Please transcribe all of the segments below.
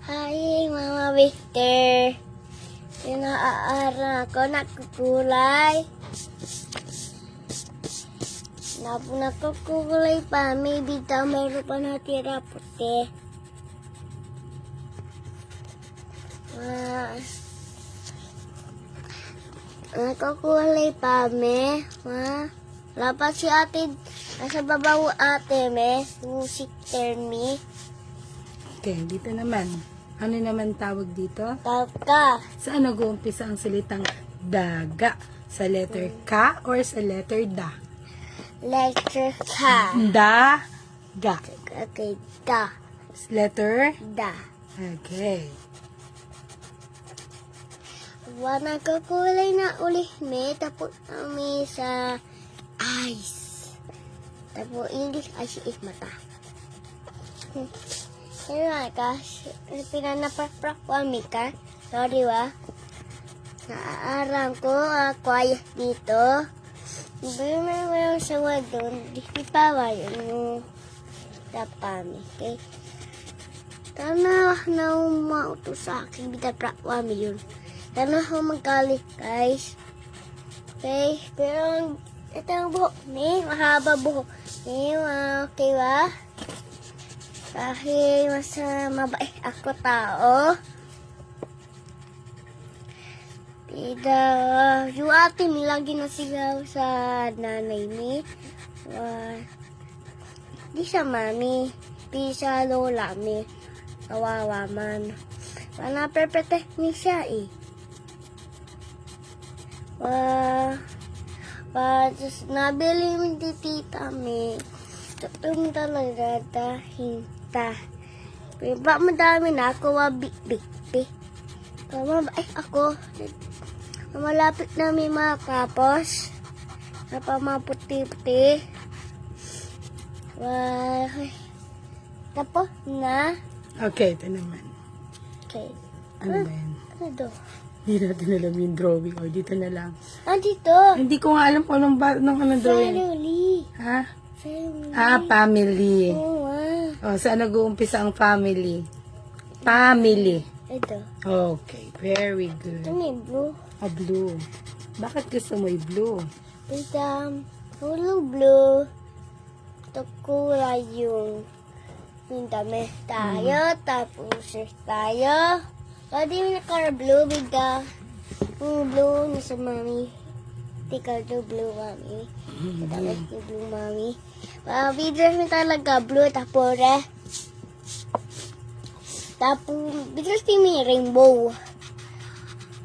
Hi, Mama Victor. Pinaaara ko nagkukulay. Nagkukulay pa. Maybe daw mayroon pa natira puti. Nagkukulay pa, me. Wala pa si ate. Nasa babaw ate, me. Music me. Okay, dito naman. Ano naman tawag dito? Taka. Saan nag-uumpisa ang salitang daga? Sa letter K or sa letter da? Letter K. Daga. Okay, da. Letter? Da. Okay. Nagkukulay na uli, me. Tapos kami sa eyes. Tapos English eyes is mata. Kaya guys, pinanapaprak ko kami ka. Sorry ba? Naaaram ko quiet dito. Mayroon sa wad doon. Di pa ba yun? Tapami. Okay? Tana na umauto sa akin. Bitaprak ko kami yun. Tana ako magkalit guys. Okay? Pero ito ang buhok. Mahaba buhok. Okay ba? Dahil mas mabait ako tao. Yung ate mi lagi nasigaw sa nanay mi. Di sa mami. Di sa lola mi. Kawawa man. Perfect ni siya eh. Just nabili mo di tita mi. Tutong talaga dahil ba madami na ako wabik-bik. Ako malapit na may makapos na pamaputi-puti. Tapos na. Okay, ito naman. Okay. Ano ba yan? Ano do? Hindi natin alam yung drawing. O, dito na lang. Dito. Hindi ko nga alam kung anong drawing. Family. Ha? Family. Family. Oo. O, saan nag-uumpisa ang family? Family. Ito. Okay, very good. Ito may blue. Blue. Bakit gusto mo i-blue? Hulong blue. Ito kulay yung dami tayo. Tapos tayo. Pwede mo naka-blue bigla. Yung blue na sa mami. Tika do blue mami. Tapos yung blue mami. Bidras mo talaga blue. Tapos bidras may rainbow.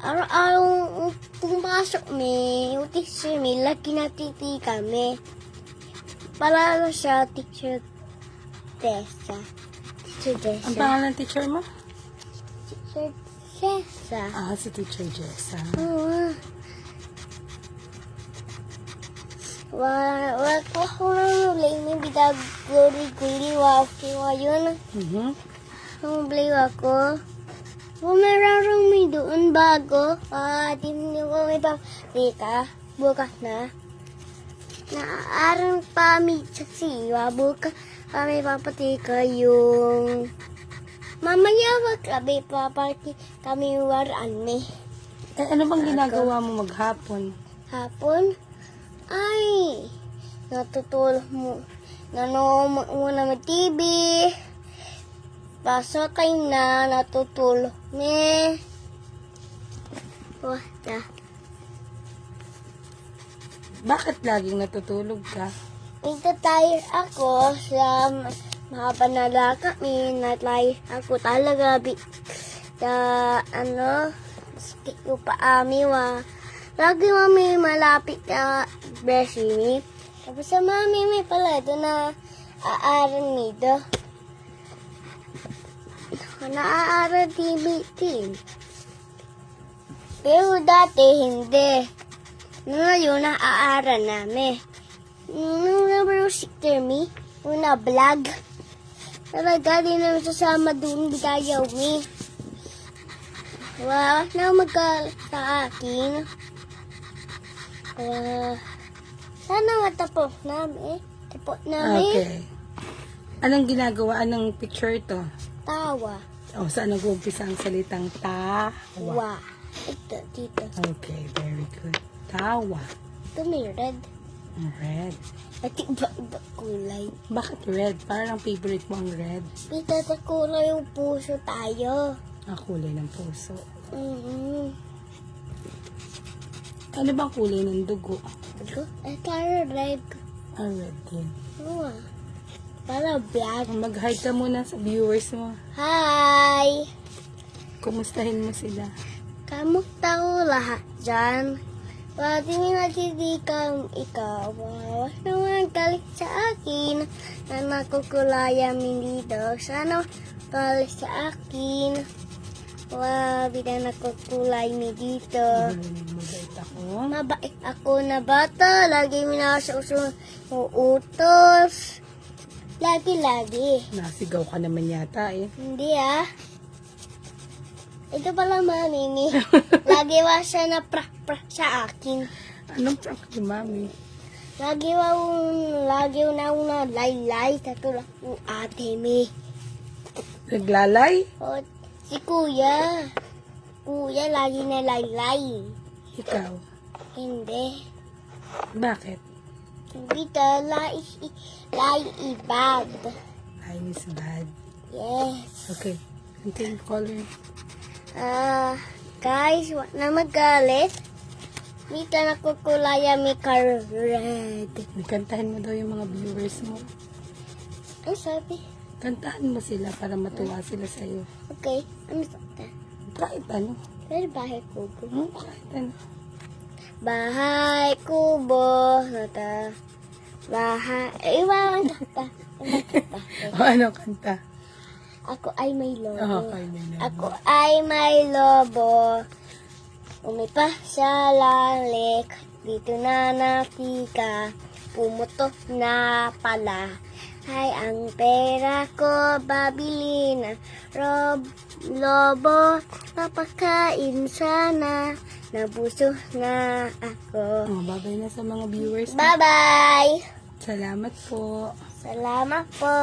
Araw-araw pumasok may teacher may lagi natiti kami. Para siya teacher Tessa. Ang pangalan ng teacher mo? Teacher Tessa. Si teacher Jessa. Oo. Wala ko lang ulit. May bidag guri-guri. Wow, kiwa yun. Bumili ako. Meron may doon bago. Di mo may paprika. Bukas na. Naaaral pa mi sa siwa. Bukas may papatika yung mamaya kami papati kami waraan ni. Ano bang ginagawa mo maghapon? Hapon? Ay, natutulog mo. Nanonood muna ng TV. Paso kayo na natutulog. Wala. Bakit laging natutulog ka? Nagtatire ako sa mahaba na laka. Natire ako talaga. Skip ko pa lagi mami malapit na beshi. Tapos sa mami may pala ito na aaral nito. Naaaral team. Pero dati hindi. Ngayon naaaral namin. Nung number 6 mi, una vlog. Talaga din namin sasama doon bigayaw mi. Na magka sa akin. Sana matapos namin. Tapos namin. Okay. Anong ginagawa? Anong picture ito? Tawa. O, saan nag-uumpisa ang salitang tawa? Wa. Ito, dito. Okay, very good. Tawa. Ito may red. Red. At iba-iba kulay. Bakit red? Parang favorite mo ang red. Dito sa kulay yung puso tayo. Ang kulay ng puso. Mm-hmm. Ano bang kulay ng dugo? Ito red. Red din. Wow. Para black. Mag-hi ka muna sa viewers mo. Hi! Kumustahin mo sila. Kamusta ko lahat dyan? Pati minatitikan ikaw. Bawas naman galit sa akin. Na nakukulaya min dito. Sana galit sa akin. Wabi na nakukulay mi dito. Mabait ako. Mabait ako na bata. Lagi minasausun utos. Lagi-lagi. Nasigaw ka naman yata eh. Hindi ah. Ito pala mami mi. Lagi wa siya na prak-prak sa akin. Anong prank ni mami? Lagi na laylay sa tulad ng ate mi. Naglalay? O, si kuya. Kuya lagi na laylay. Ikaw? Hindi. Bakit? Dito, lay ibad. Lying is bad. Yes. Okay. Continue color. Guys, wag na magalit. Dito nakukulaya mi red. Kantahin mo daw yung mga viewers mo. Ano sabi? Kantahan mo sila para matuwa sila sa'yo. Okay. Ano sabi? Kahit ano. Pero bahay kubo. Kahit ano. Bahay kubo. Nata. Bahay. Iwan kanta. O ano kanta? Ako ay may lobo. Okay, may Ako ay may lobo. Umipa sa lalik. Dito na nakika. Pumutok na pala. Ay, ang pera ko babili na. Lobo, papakain sana. Nabuso na ako. Oh, babay na sa mga viewers. Bye-bye! Salamat po. Salamat po!